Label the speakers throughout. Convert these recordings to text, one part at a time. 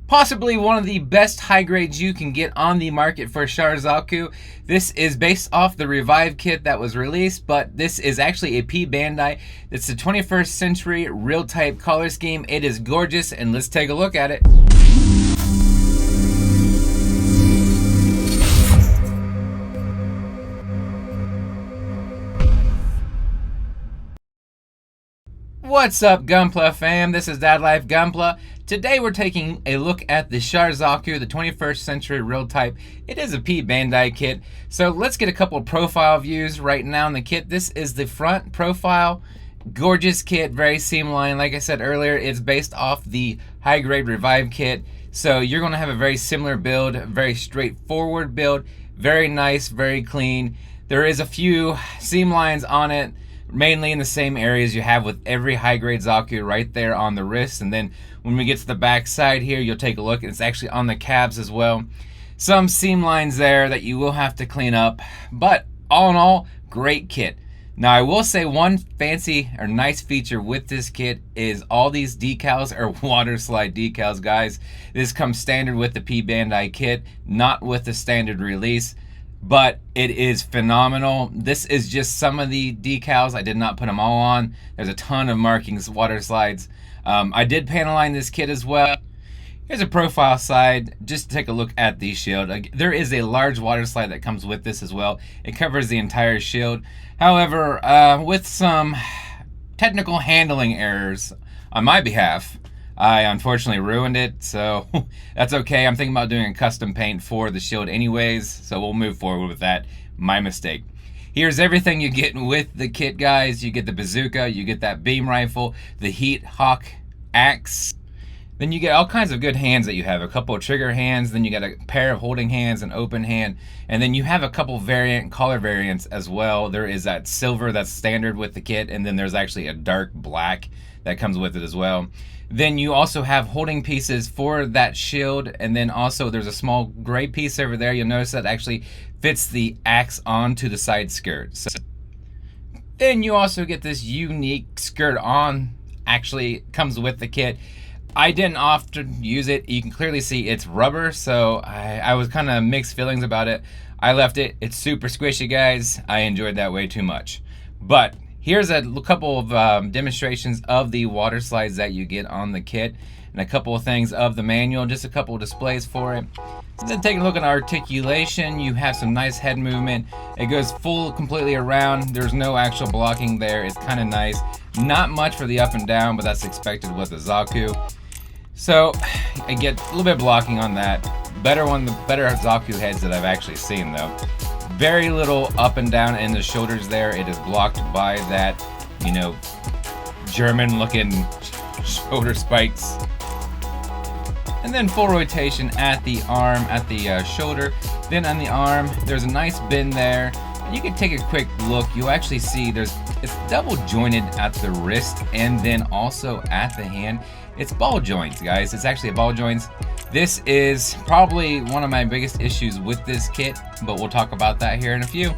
Speaker 1: Possibly one of the best high grades you can get on the market for Char Zaku. This is based off the Revive kit that was released, but this is actually a P-Bandai. It's the 21st century real type color scheme. It is gorgeous, and let's take a look at it. What's up, Gunpla fam? This is Dad Life Gunpla. Today we're taking a look at the Char Zaku, the 21st century real type. It is a P-Bandai kit. So let's get a couple profile views right now in the kit. This is the front profile. Gorgeous kit, very seamline. Like I said earlier, it's based off the high grade Revive kit. So you're gonna have a very similar build, very straightforward build, very nice, very clean. There is a few seam lines on it, mainly in the same areas you have with every high-grade Zaku, right there on the wrist. And then when we get to the back side here, you'll take a look, and it's actually on the calves as well. Some seam lines there that you will have to clean up, but all in all, great kit. Now I will say one fancy or nice feature with this kit is all these decals are water slide decals, guys. This comes standard with the P-Bandai kit, not with the standard release, but it is phenomenal. This is just some of the decals. I did not put them all on. There's a ton of markings, water slides. I did panel line this kit as well. Here's a profile side, just to take a look at the shield. There is a large water slide that comes with this as well. It covers the entire shield. However, with some technical handling errors on my behalf, I unfortunately ruined it, so that's okay. I'm thinking about doing a custom paint for the shield anyways, so we'll move forward with that. My mistake. Here's everything you get with the kit, guys. You get the bazooka, you get that beam rifle, the Heat Hawk axe. Then you get all kinds of good hands that you have. A couple of trigger hands, then you got a pair of holding hands, an open hand, and then you have a couple color variants as well. There is that silver that's standard with the kit, and then there's actually a dark black that comes with it as well. Then you also have holding pieces for that shield, and then also there's a small gray piece over there. You'll notice that actually fits the axe onto the side skirt. So then you also get this unique skirt on, actually comes with the kit. I didn't often use it. You can clearly see it's rubber, so I was kind of mixed feelings about it. I left it. It's super squishy, guys. I enjoyed that way too much. But here's a couple of demonstrations of the water slides that you get on the kit, and a couple of things of the manual, just a couple of displays for it. Then taking a look at articulation, you have some nice head movement. It goes completely around. There's no actual blocking there. It's kind of nice. Not much for the up and down, but that's expected with the Zaku. So I get a little bit of blocking on that. Better Zaku heads that I've actually seen though. Very little up and down in the shoulders there. It is blocked by that, you know, German looking shoulder spikes. And then full rotation at the arm, at the shoulder. Then on the arm, there's a nice bend there. And you can take a quick look. You'll actually see it's double jointed at the wrist and then also at the hand. It's ball joints, guys. It's actually a ball joints. This is probably one of my biggest issues with this kit, but we'll talk about that here in a few.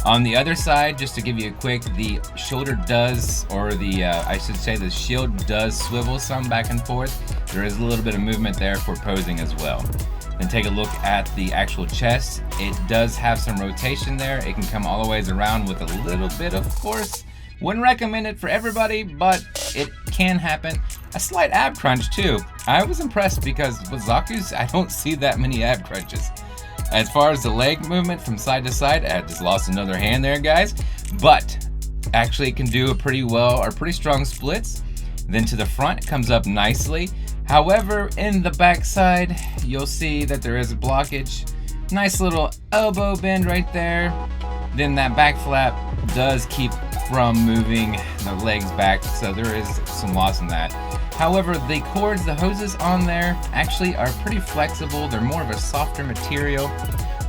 Speaker 1: On the other side, just to give you a quick, the shoulder does, or I should say the shield does swivel some back and forth. There is a little bit of movement there for posing as well. Then take a look at the actual chest. It does have some rotation there. It can come all the ways around with a little bit of force. Wouldn't recommend it for everybody, but it can happen. A slight ab crunch too. I was impressed because with Zaku's, I don't see that many ab crunches. As far as the leg movement from side to side, I just lost another hand there, guys. But actually can do a pretty strong splits. Then to the front, it comes up nicely. However, in the back side, you'll see that there is a blockage. Nice little elbow bend right there. Then that back flap does keep from moving the legs back, so there is some loss in that. However, the cords, the hoses on there actually are pretty flexible. They're more of a softer material.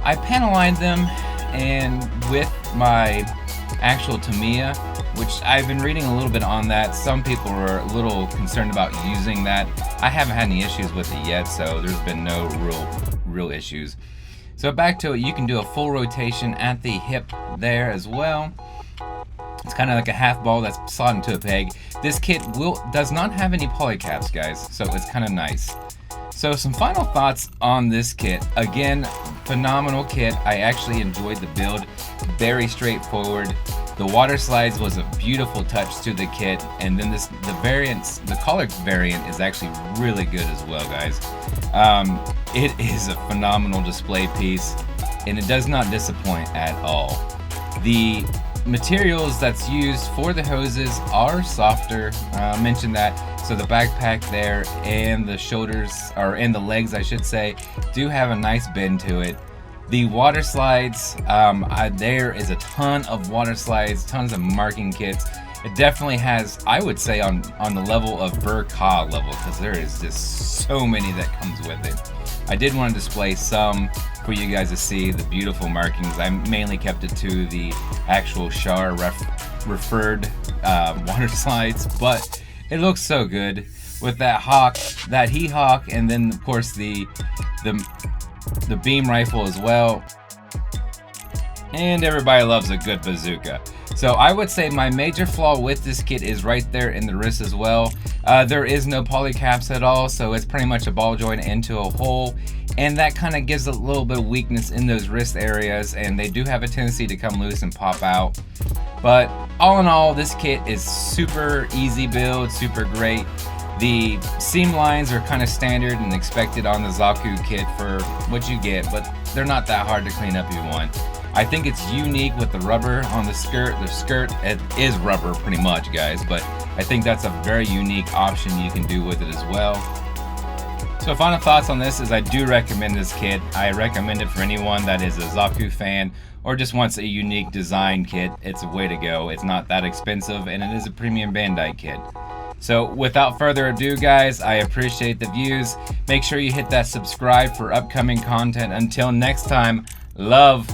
Speaker 1: I panel lined them, and with my actual Tamiya, which I've been reading a little bit on that. Some people are a little concerned about using that. I haven't had any issues with it yet, so there's been no real issues. So back to it, you can do a full rotation at the hip there as well. It's kind of like a half ball that's slotted into a peg. This kit does not have any polycaps, guys, so it's kind of nice. So some final thoughts on this kit. Again, phenomenal kit. I actually enjoyed the build. Very straightforward. The water slides was a beautiful touch to the kit, and then the color variant is actually really good as well, guys. It is a phenomenal display piece, and it does not disappoint at all. The materials that's used for the hoses are softer. I mentioned that. So the backpack there and the shoulders, or and the legs I should say, do have a nice bend to it. The water slides, there is a ton of water slides, tons of marking kits. It definitely has, I would say, on the level of Burka level, because there is just so many that comes with it. I did want to display some for you guys to see the beautiful markings. I mainly kept it to the actual Char referred water slides, but it looks so good with that hawk, that he-hawk, and then of course the beam rifle as well. And everybody loves a good bazooka. So I would say my major flaw with this kit is right there in the wrist as well. There is no poly caps at all, so it's pretty much a ball joint into a hole, and that kind of gives a little bit of weakness in those wrist areas, and they do have a tendency to come loose and pop out. But all in all, this kit is super easy build, super great. The seam lines are kind of standard and expected on the Zaku kit for what you get, but they're not that hard to clean up if you want. I think it's unique with the rubber on the skirt. The skirt, it is rubber pretty much, guys, but I think that's a very unique option you can do with it as well. So final thoughts on this is I do recommend this kit. I recommend it for anyone that is a Zaku fan or just wants a unique design kit. It's a way to go. It's not that expensive, and it is a premium Bandai kit. So without further ado, guys, I appreciate the views. Make sure you hit that subscribe for upcoming content. Until next time, love.